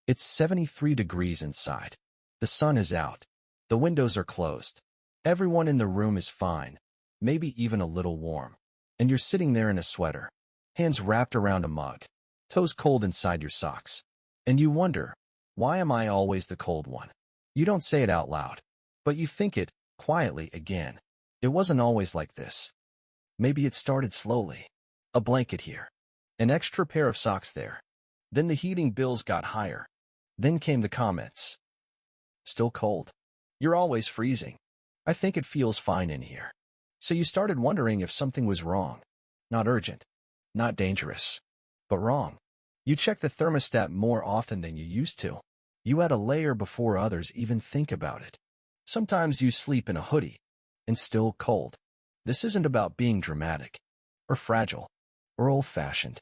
It's 73 degrees inside. The sun is out. The windows are closed. Everyone in the room is fine, maybe even a little warm. And you're sitting there in a sweater, hands wrapped around a mug, toes cold inside your socks. And you wonder, why am I always the cold one? You don't say it out loud, but you think it, quietly again. It wasn't always like this. Maybe it started slowly. A blanket here. An extra pair of socks there. Then the heating bills got higher. Then came the comments. Still cold. You're always freezing. I think it feels fine in here. So you started wondering if something was wrong. Not urgent. Not dangerous. But wrong. You check the thermostat more often than you used to. You add a layer before others even think about it. Sometimes you sleep in a hoodie. And still cold. This isn't about being dramatic. Or fragile. Or old-fashioned.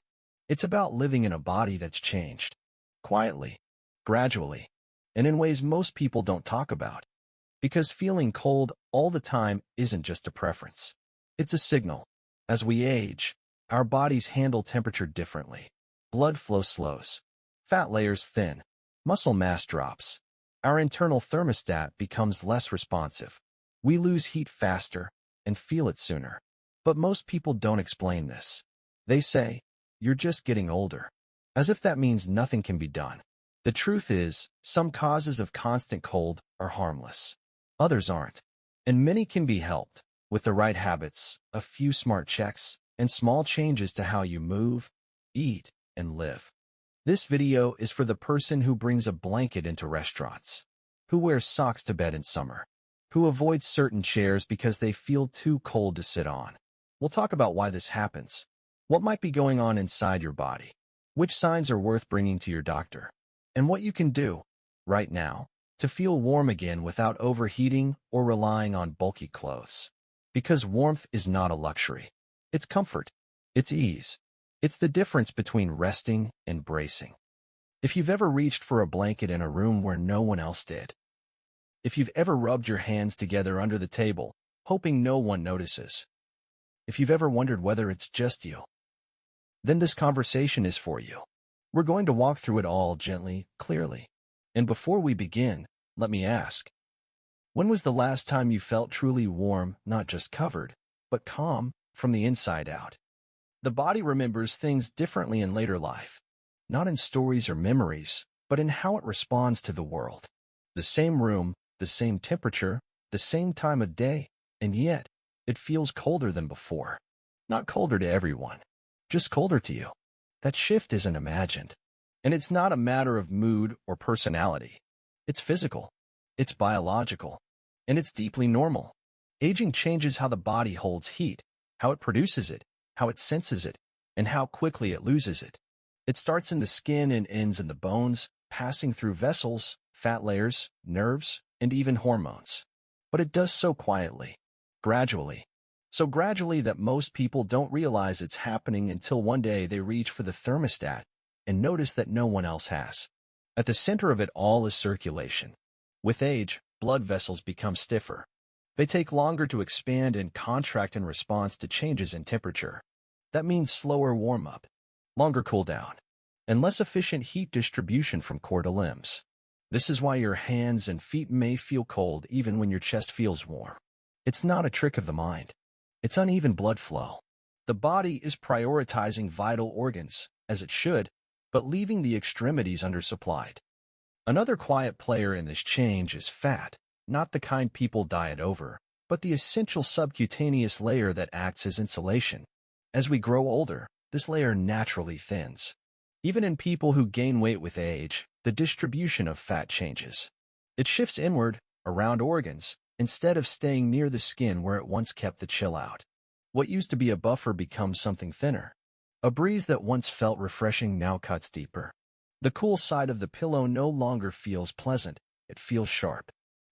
It's about living in a body that's changed. Quietly. Gradually. And in ways most people don't talk about. Because feeling cold all the time isn't just a preference. It's a signal. As we age, our bodies handle temperature differently. Blood flow slows. Fat layers thin. Muscle mass drops. Our internal thermostat becomes less responsive. We lose heat faster and feel it sooner. But most people don't explain this. They say, you're just getting older. As if that means nothing can be done. The truth is, some causes of constant cold are harmless. Others aren't. And many can be helped with the right habits, a few smart checks, and small changes to how you move, eat, and live. This video is for the person who brings a blanket into restaurants, who wears socks to bed in summer, who avoids certain chairs because they feel too cold to sit on. We'll talk about why this happens, what might be going on inside your body, which signs are worth bringing to your doctor, and what you can do, right now, to feel warm again without overheating or relying on bulky clothes. Because warmth is not a luxury. It's comfort. It's ease. It's the difference between resting and bracing. If you've ever reached for a blanket in a room where no one else did. If you've ever rubbed your hands together under the table, hoping no one notices. If you've ever wondered whether it's just you. Then this conversation is for you. We're going to walk through it all gently, clearly. And before we begin, let me ask, when was the last time you felt truly warm, not just covered, but calm from the inside out? The body remembers things differently in later life, not in stories or memories, but in how it responds to the world. The same room, the same temperature, the same time of day, and yet it feels colder than before. Not colder to everyone, just colder to you. That shift isn't imagined. And it's not a matter of mood or personality. It's physical, it's biological, and it's deeply normal. Aging changes how the body holds heat, how it produces it, how it senses it, and how quickly it loses it. It starts in the skin and ends in the bones, passing through vessels, fat layers, nerves, and even hormones. But it does so quietly, gradually. So gradually that most people don't realize it's happening until one day they reach for the thermostat and notice that no one else has. At the center of it all is circulation. With age, blood vessels become stiffer. They take longer to expand and contract in response to changes in temperature. That means slower warm-up, longer cool-down, and less efficient heat distribution from core to limbs. This is why your hands and feet may feel cold even when your chest feels warm. It's not a trick of the mind. It's uneven blood flow. The body is prioritizing vital organs, as it should, but leaving the extremities undersupplied. Another quiet player in this change is fat, not the kind people diet over, but the essential subcutaneous layer that acts as insulation. As we grow older, this layer naturally thins. Even in people who gain weight with age, the distribution of fat changes. It shifts inward, around organs, instead of staying near the skin where it once kept the chill out. What used to be a buffer becomes something thinner. A breeze that once felt refreshing now cuts deeper. The cool side of the pillow no longer feels pleasant, it feels sharp.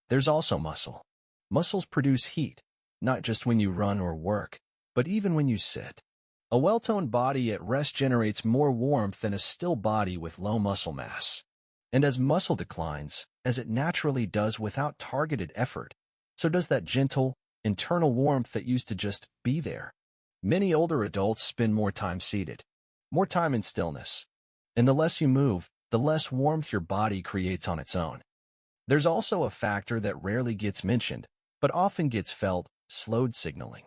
There's also muscle. Muscles produce heat, not just when you run or work, but even when you sit. A well-toned body at rest generates more warmth than a still body with low muscle mass. And as muscle declines, as it naturally does without targeted effort, so does that gentle, internal warmth that used to just be there. Many older adults spend more time seated, more time in stillness. And the less you move, the less warmth your body creates on its own. There's also a factor that rarely gets mentioned, but often gets felt: slowed signaling.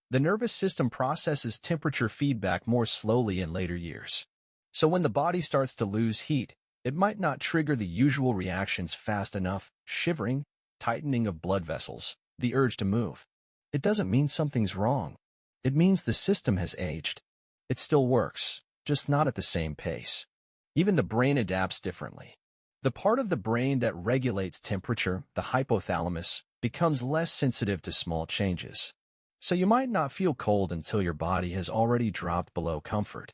The nervous system processes temperature feedback more slowly in later years. So when the body starts to lose heat, it might not trigger the usual reactions fast enough: shivering, tightening of blood vessels, the urge to move. It doesn't mean something's wrong. It means the system has aged. It still works, just not at the same pace. Even the brain adapts differently. The part of the brain that regulates temperature, the hypothalamus, becomes less sensitive to small changes. So you might not feel cold until your body has already dropped below comfort.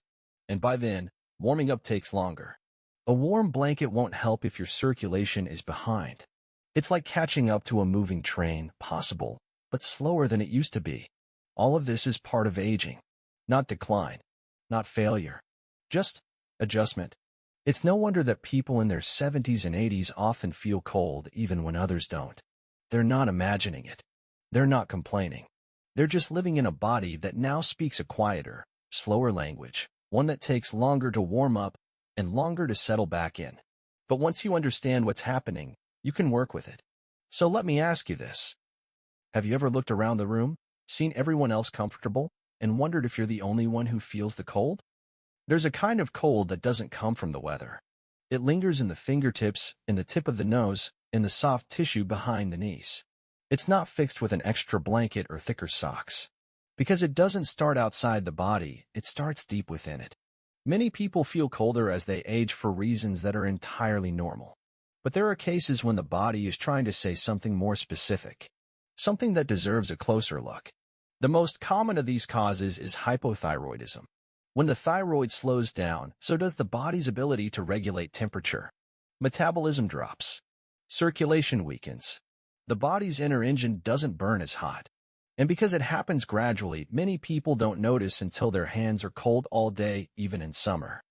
And by then, warming up takes longer. A warm blanket won't help if your circulation is behind. It's like catching up to a moving train, possible, but slower than it used to be. All of this is part of aging. Not decline, not failure, just adjustment. It's no wonder that people in their 70s and 80s often feel cold even when others don't. They're not imagining it. They're not complaining. They're just living in a body that now speaks a quieter, slower language, one that takes longer to warm up and longer to settle back in. But once you understand what's happening, you can work with it. So let me ask you this. Have you ever looked around the room, seen everyone else comfortable, and wondered if you're the only one who feels the cold? There's a kind of cold that doesn't come from the weather. It lingers in the fingertips, in the tip of the nose, in the soft tissue behind the knees. It's not fixed with an extra blanket or thicker socks. Because it doesn't start outside the body, it starts deep within it. Many people feel colder as they age for reasons that are entirely normal. But there are cases when the body is trying to say something more specific, something that deserves a closer look. The most common of these causes is hypothyroidism. When the thyroid slows down, so does the body's ability to regulate temperature. Metabolism drops. Circulation weakens. The body's inner engine doesn't burn as hot. And because it happens gradually, many people don't notice until their hands are cold all day, even in summer.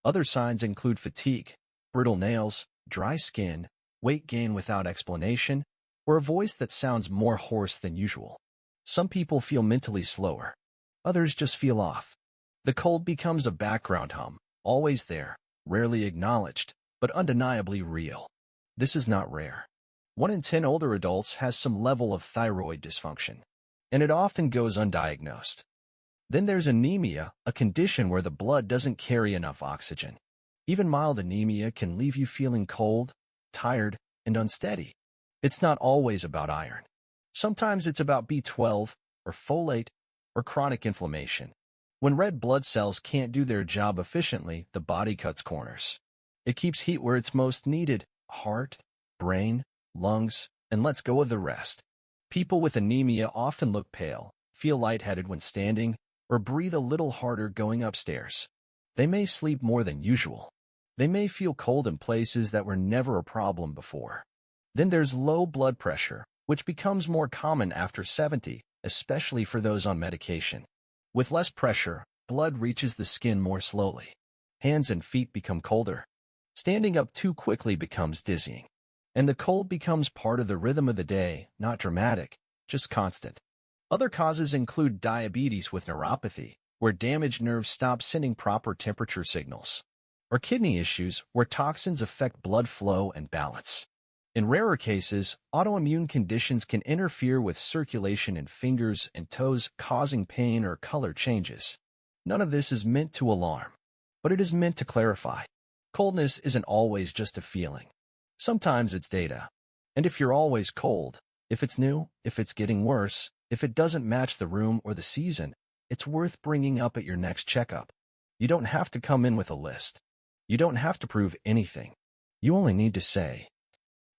Other signs include fatigue, brittle nails, dry skin, weight gain without explanation, or a voice that sounds more hoarse than usual. Some people feel mentally slower. Others just feel off. The cold becomes a background hum, always there, rarely acknowledged, but undeniably real. This is not rare. 1 in 10 older adults has some level of thyroid dysfunction, and it often goes undiagnosed. Then there's anemia, a condition where the blood doesn't carry enough oxygen. Even mild anemia can leave you feeling cold, tired, and unsteady. It's not always about iron. Sometimes it's about B12, or folate, or chronic inflammation. When red blood cells can't do their job efficiently, the body cuts corners. It keeps heat where it's most needed: heart, brain, lungs, and lets go of the rest. People with anemia often look pale, feel lightheaded when standing, or breathe a little harder going upstairs. They may sleep more than usual. They may feel cold in places that were never a problem before. Then there's low blood pressure, which becomes more common after 70, especially for those on medication. With less pressure, blood reaches the skin more slowly. Hands and feet become colder. Standing up too quickly becomes dizzying. And the cold becomes part of the rhythm of the day, not dramatic, just constant. Other causes include diabetes with neuropathy, where damaged nerves stop sending proper temperature signals, or kidney issues, where toxins affect blood flow and balance. In rarer cases, autoimmune conditions can interfere with circulation in fingers and toes, causing pain or color changes. None of this is meant to alarm, but it is meant to clarify. Coldness isn't always just a feeling. Sometimes it's data. And if you're always cold, if it's new, if it's getting worse, if it doesn't match the room or the season, it's worth bringing up at your next checkup. You don't have to come in with a list. You don't have to prove anything. You only need to say,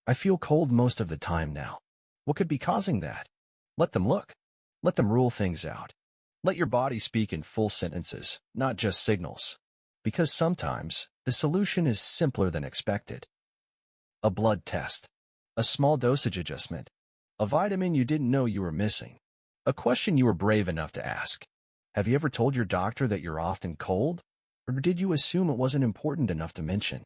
"I feel cold most of the time now. What could be causing that?" Let them look. Let them rule things out. Let your body speak in full sentences, not just signals. Because sometimes, the solution is simpler than expected. A blood test. A small dosage adjustment. A vitamin you didn't know you were missing. A question you were brave enough to ask. Have you ever told your doctor that you're often cold? Or did you assume it wasn't important enough to mention?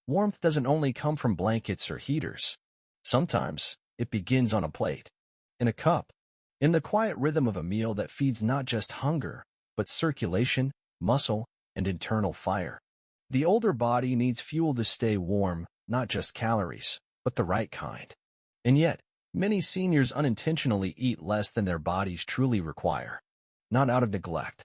Warmth doesn't only come from blankets or heaters. Sometimes, it begins on a plate, in a cup, in the quiet rhythm of a meal that feeds not just hunger, but circulation, muscle, and internal fire. The older body needs fuel to stay warm, not just calories, but the right kind. And yet, many seniors unintentionally eat less than their bodies truly require. Not out of neglect,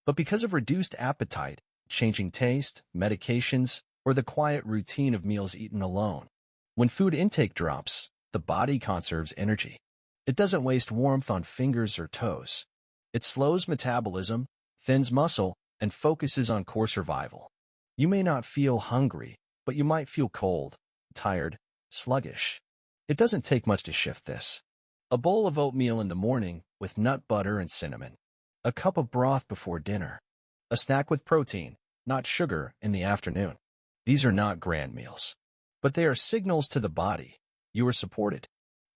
but because of reduced appetite, changing taste, medications, or the quiet routine of meals eaten alone. When food intake drops, the body conserves energy. It doesn't waste warmth on fingers or toes. It slows metabolism, thins muscle, and focuses on core survival. You may not feel hungry, but you might feel cold, tired, sluggish. It doesn't take much to shift this. A bowl of oatmeal in the morning with nut butter and cinnamon. A cup of broth before dinner. A snack with protein, not sugar, in the afternoon. These are not grand meals, but they are signals to the body. You are supported.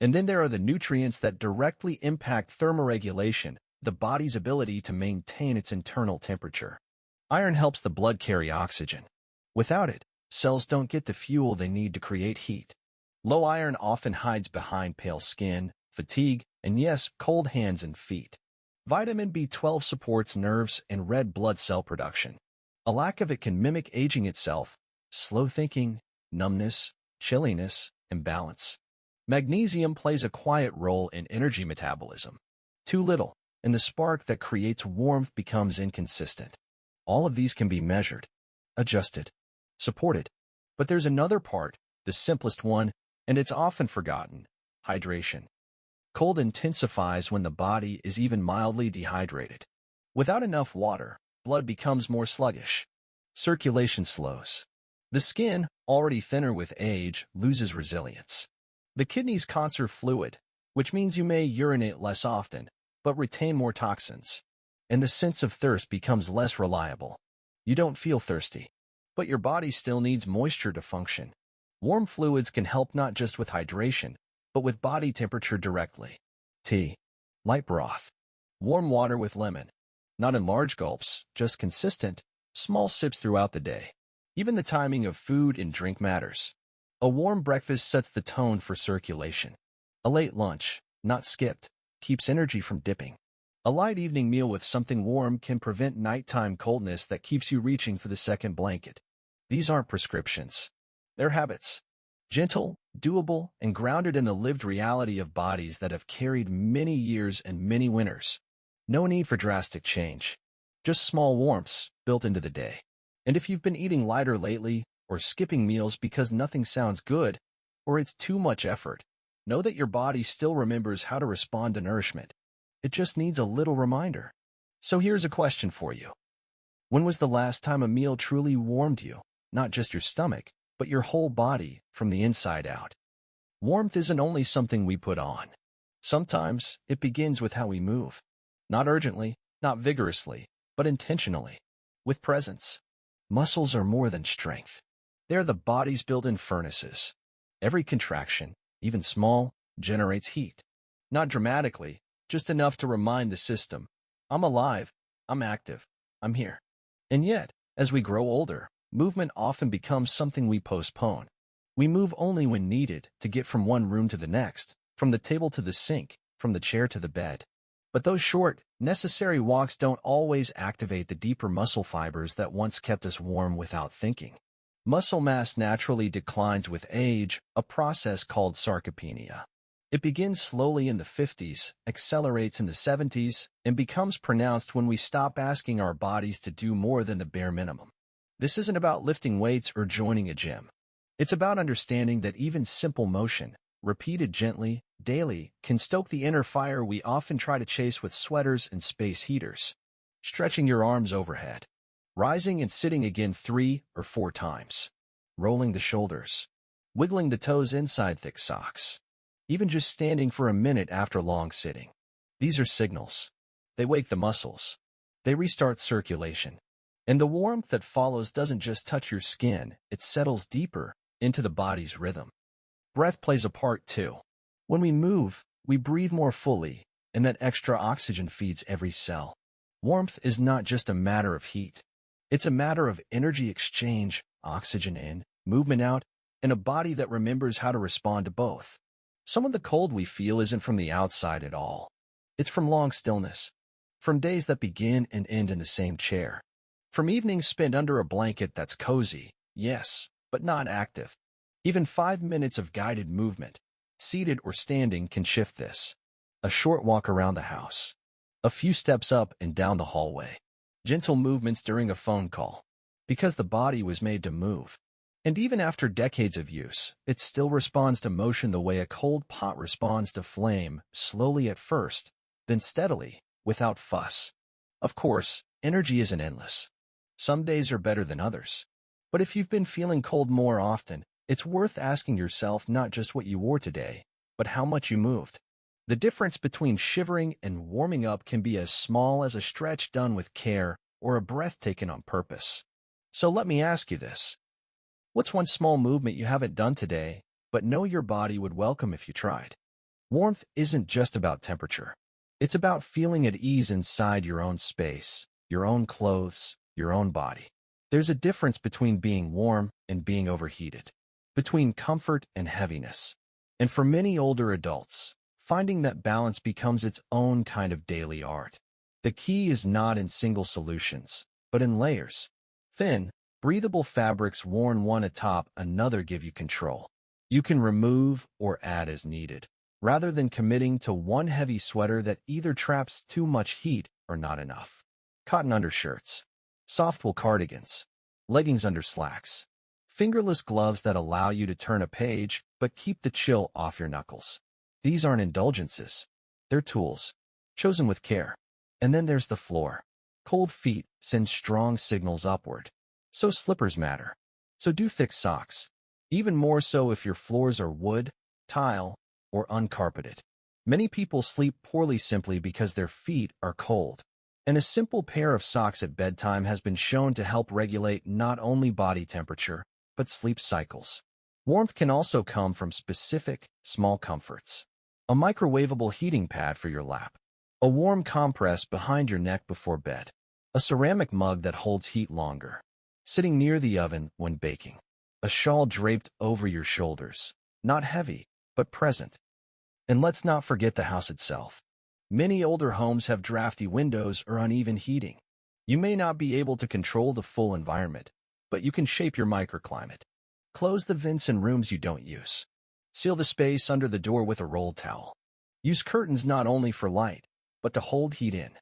And then there are the nutrients that directly impact thermoregulation, the body's ability to maintain its internal temperature. Iron helps the blood carry oxygen. Without it, cells don't get the fuel they need to create heat. Low iron often hides behind pale skin, fatigue, and yes, cold hands and feet. Vitamin B12 supports nerves and red blood cell production. A lack of it can mimic aging itself, slow thinking, numbness, chilliness, imbalance. Magnesium plays a quiet role in energy metabolism. Too little, and the spark that creates warmth becomes inconsistent. All of these can be measured, adjusted, supported. But there's another part, the simplest one, and it's often forgotten: hydration. Cold intensifies when the body is even mildly dehydrated. Without enough water, blood becomes more sluggish. Circulation slows. The skin, already thinner with age, loses resilience. The kidneys conserve fluid, which means you may urinate less often, but retain more toxins. And the sense of thirst becomes less reliable. You don't feel thirsty, but your body still needs moisture to function. Warm fluids can help not just with hydration, but with body temperature directly. Tea, light broth, warm water with lemon. Not in large gulps, just consistent, small sips throughout the day. Even the timing of food and drink matters. A warm breakfast sets the tone for circulation. A late lunch, not skipped, keeps energy from dipping. A light evening meal with something warm can prevent nighttime coldness that keeps you reaching for the second blanket. These aren't prescriptions. They're habits. Gentle, doable, and grounded in the lived reality of bodies that have carried many years and many winters. No need for drastic change. Just small warmths built into the day. And if you've been eating lighter lately, or skipping meals because nothing sounds good, or it's too much effort, know that your body still remembers how to respond to nourishment. It just needs a little reminder. So here's a question for you. When was the last time a meal truly warmed you? Not just your stomach, but your whole body from the inside out. Warmth isn't only something we put on. Sometimes it begins with how we move. Not urgently, not vigorously, but intentionally. With presence. Muscles are more than strength. They're the body's built-in furnaces. Every contraction, even small, generates heat. Not dramatically, just enough to remind the system, I'm alive, I'm active, I'm here. And yet, as we grow older, movement often becomes something we postpone. We move only when needed to get from one room to the next, from the table to the sink, from the chair to the bed. But those short, necessary walks don't always activate the deeper muscle fibers that once kept us warm without thinking. Muscle mass naturally declines with age, a process called sarcopenia. It begins slowly in the 50s, accelerates in the 70s, and becomes pronounced when we stop asking our bodies to do more than the bare minimum. This isn't about lifting weights or joining a gym. It's about understanding that even simple motion, repeated gently, daily, can stoke the inner fire we often try to chase with sweaters and space heaters. Stretching your arms overhead. Rising and sitting again 3 or 4 times. Rolling the shoulders. Wiggling the toes inside thick socks. Even just standing for a minute after long sitting. These are signals. They wake the muscles. They restart circulation. And the warmth that follows doesn't just touch your skin, it settles deeper into the body's rhythm. Breath plays a part too. When we move, we breathe more fully, and that extra oxygen feeds every cell. Warmth is not just a matter of heat. It's a matter of energy exchange, oxygen in, movement out, and a body that remembers how to respond to both. Some of the cold we feel isn't from the outside at all. It's from long stillness, from days that begin and end in the same chair, From evenings spent under a blanket that's cozy, yes, but not active. Even 5 minutes of guided movement, seated or standing, can shift this. A short walk around the house. A few steps up and down the hallway. Gentle movements during a phone call. Because the body was made to move. And even after decades of use, it still responds to motion the way a cold pot responds to flame, slowly at first, then steadily, without fuss. Of course, energy isn't endless. Some days are better than others. But if you've been feeling cold more often, it's worth asking yourself not just what you wore today, but how much you moved. The difference between shivering and warming up can be as small as a stretch done with care or a breath taken on purpose. So let me ask you this. What's one small movement you haven't done today, but know your body would welcome if you tried? Warmth isn't just about temperature. It's about feeling at ease inside your own space, your own clothes, your own body. There's a difference between being warm and being overheated, between comfort and heaviness. And for many older adults, finding that balance becomes its own kind of daily art. The key is not in single solutions, but in layers. Thin, breathable fabrics worn one atop another give you control. You can remove or add as needed, rather than committing to one heavy sweater that either traps too much heat or not enough. Cotton undershirts, soft wool cardigans, leggings under slacks, fingerless gloves that allow you to turn a page but keep the chill off your knuckles. These aren't indulgences. They're tools, chosen with care. And then there's the floor. Cold feet send strong signals upward. So slippers matter. So do thick socks. Even more so if your floors are wood, tile, or uncarpeted. Many people sleep poorly simply because their feet are cold. And a simple pair of socks at bedtime has been shown to help regulate not only body temperature, but sleep cycles. Warmth can also come from specific, small comforts. A microwavable heating pad for your lap. A warm compress behind your neck before bed. A ceramic mug that holds heat longer. Sitting near the oven when baking. A shawl draped over your shoulders. Not heavy, but present. And let's not forget the house itself. Many older homes have drafty windows or uneven heating. You may not be able to control the full environment, but you can shape your microclimate. Close the vents in rooms you don't use. Seal the space under the door with a roll towel. Use curtains not only for light, but to hold heat in.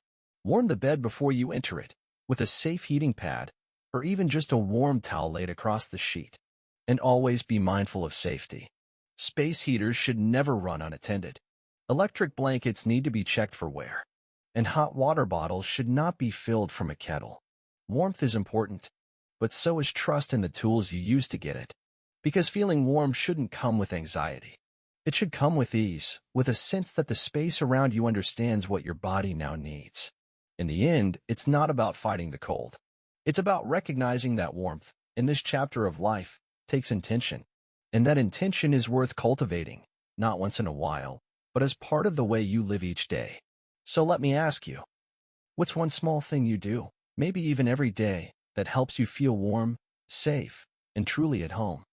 Warm the bed before you enter it, with a safe heating pad, or even just a warm towel laid across the sheet. And always be mindful of safety. Space heaters should never run unattended. Electric blankets need to be checked for wear. And hot water bottles should not be filled from a kettle. Warmth is important, but so is trust in the tools you use to get it. Because feeling warm shouldn't come with anxiety. It should come with ease, with a sense that the space around you understands what your body now needs. In the end, it's not about fighting the cold. It's about recognizing that warmth, in this chapter of life, takes intention. And that intention is worth cultivating, not once in a while, but as part of the way you live each day. So let me ask you, what's one small thing you do, maybe even every day, that helps you feel warm, safe, and truly at home?